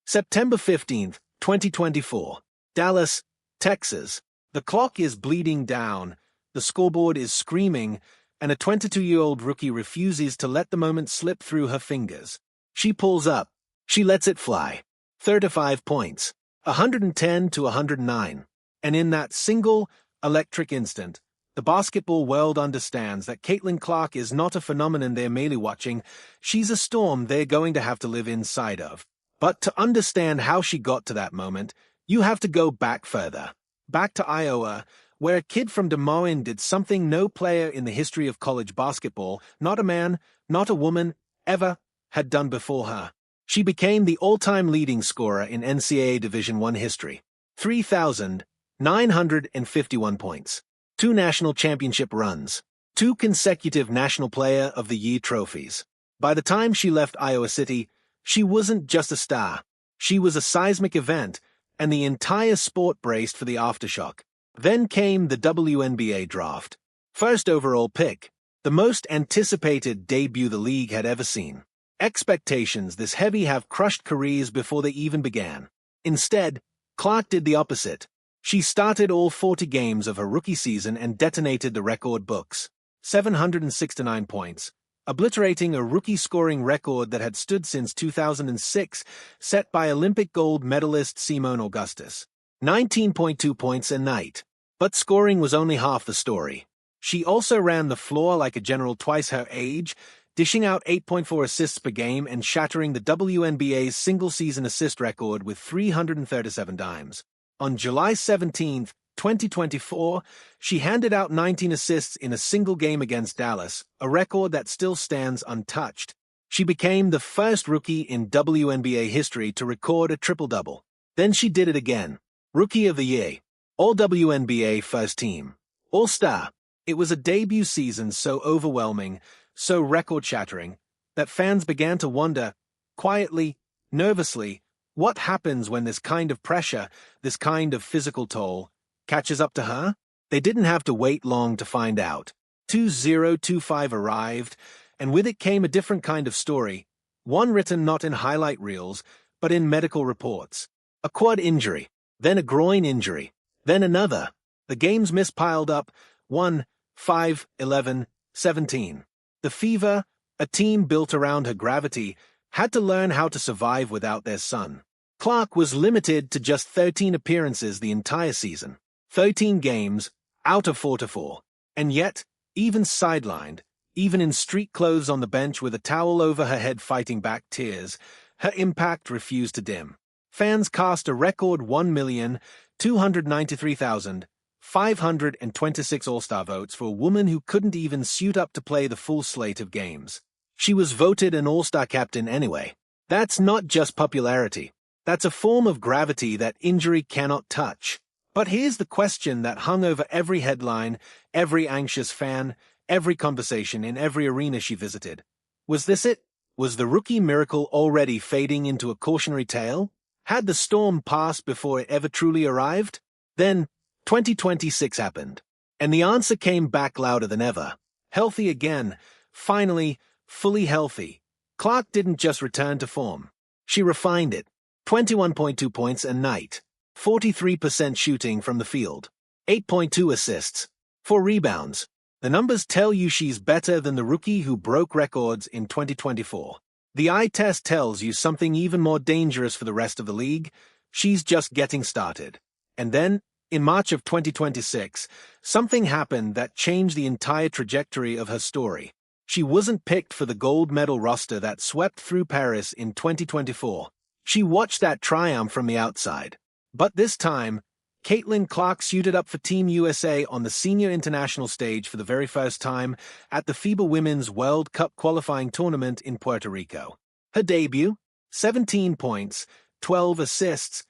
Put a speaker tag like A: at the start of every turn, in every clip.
A: September 15th, 2024. Dallas, Texas. The clock is bleeding down, the scoreboard is screaming, and a 22-year-old rookie refuses to let the moment slip through her fingers. She pulls up. She lets it fly. 35 points. 110 to 109. And in that single, electric instant, the basketball world understands that Caitlin Clark is not a phenomenon they're merely watching, she's a storm they're going to have to live inside of. But to understand how she got to that moment, you have to go back further. Back to Iowa, where a kid from Des Moines did something no player in the history of college basketball, not a man, not a woman, ever had done before her. She became the all-time leading scorer in NCAA Division I history. 3,951 points. 2 national championship runs. 2 consecutive National Player of the Year trophies. By the time she left Iowa City, she wasn't just a star. She was a seismic event, and the entire sport braced for the aftershock. Then came the WNBA draft. First overall pick. The most anticipated debut the league had ever seen. Expectations this heavy have crushed careers before they even began. Instead, Clark did the opposite. She started all 40 games of her rookie season and detonated the record books. 769 points, obliterating a rookie scoring record that had stood since 2006, set by Olympic gold medalist Simone Augustus. 19.2 points a night. But scoring was only half the story. She also ran the floor like a general twice her age, dishing out 8.4 assists per game and shattering the WNBA's single-season assist record with 337 dimes. On July 17, 2024, she handed out 19 assists in a single game against Dallas, a record that still stands untouched. She became the first rookie in WNBA history to record a triple-double. Then she did it again. Rookie of the Year. All-WNBA First Team. All-Star. It was a debut season so overwhelming, so record-shattering, that fans began to wonder, quietly, nervously, what happens when this kind of pressure, this kind of physical toll, catches up to her? They didn't have to wait long to find out. 2025 arrived, and with it came a different kind of story, one written not in highlight reels, but in medical reports. A quad injury, then a groin injury, then another. The games missed piled up, 1, 5, 11, 17. The fever, a team built around her gravity, had to learn how to survive without their son. Clark was limited to just 13 appearances the entire season. 13 games, out of 44. And yet, even sidelined, even in street clothes on the bench with a towel over her head fighting back tears, her impact refused to dim. Fans cast a record 1,293,526 All-Star votes for a woman who couldn't even suit up to play the full slate of games. She was voted an All-Star captain anyway. That's not just popularity. That's a form of gravity that injury cannot touch. But here's the question that hung over every headline, every anxious fan, every conversation in every arena she visited. Was this it? Was the rookie miracle already fading into a cautionary tale? Had the storm passed before it ever truly arrived? Then, 2026 happened. And the answer came back louder than ever. Healthy again. Finally, fully healthy. Clark didn't just return to form. She refined it. 21.2 points a night. 43% shooting from the field. 8.2 assists. 4 rebounds. The numbers tell you she's better than the rookie who broke records in 2024. The eye test tells you something even more dangerous for the rest of the league. She's just getting started. And then, in March of 2026, something happened that changed the entire trajectory of her story. She wasn't picked for the gold medal roster that swept through Paris in 2024. She watched that triumph from the outside. But this time, Caitlin Clark suited up for Team USA on the senior international stage for the very first time at the FIBA Women's World Cup qualifying tournament in Puerto Rico. Her debut, 17 points, 12 assists,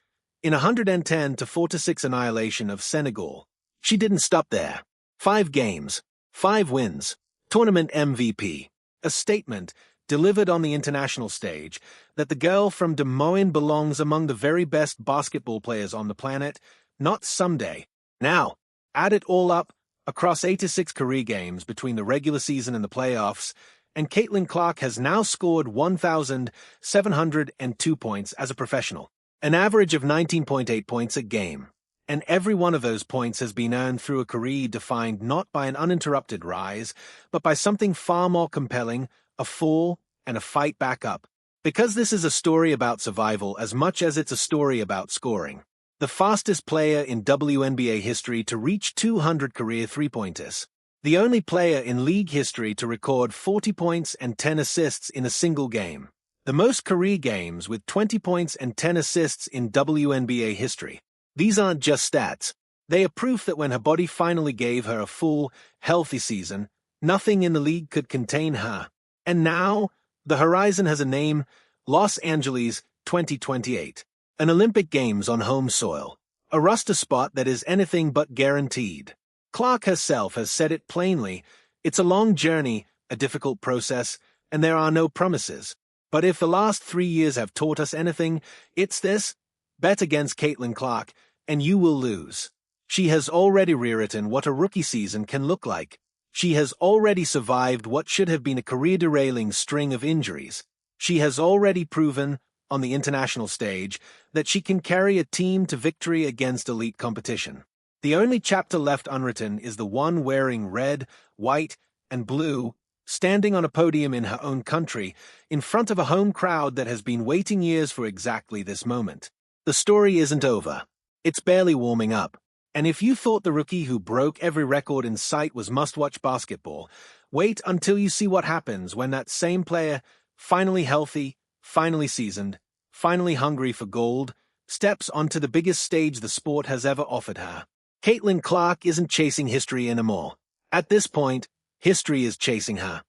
A: in 110 to 4-6 annihilation of Senegal. She didn't stop there. 5 games, 5 wins, tournament MVP. A statement, delivered on the international stage, that the girl from Des Moines belongs among the very best basketball players on the planet, not someday. Now, add it all up, across 86 career games between the regular season and the playoffs, and Caitlin Clark has now scored 1,702 points as a professional, an average of 19.8 points a game. And every one of those points has been earned through a career defined not by an uninterrupted rise, but by something far more compelling, a fall and a fight back up. Because this is a story about survival as much as it's a story about scoring. The fastest player in WNBA history to reach 200 career three-pointers. The only player in league history to record 40 points and 10 assists in a single game. The most career games with 20 points and 10 assists in WNBA history. These aren't just stats. They are proof that when her body finally gave her a full, healthy season, nothing in the league could contain her. And now, the horizon has a name: Los Angeles 2028. An Olympic Games on home soil. A roster spot that is anything but guaranteed. Clark herself has said it plainly: it's a long journey, a difficult process, and there are no promises. But if the last 3 years have taught us anything, it's this: bet against Caitlin Clark, and you will lose. She has already rewritten what a rookie season can look like. She has already survived what should have been a career-derailing string of injuries. She has already proven, on the international stage, that she can carry a team to victory against elite competition. The only chapter left unwritten is the one wearing red, white, and blue, standing on a podium in her own country, in front of a home crowd that has been waiting years for exactly this moment. The story isn't over. It's barely warming up. And if you thought the rookie who broke every record in sight was must-watch basketball, wait until you see what happens when that same player, finally healthy, finally seasoned, finally hungry for gold, steps onto the biggest stage the sport has ever offered her. Caitlin Clark isn't chasing history anymore. At this point, history is chasing her.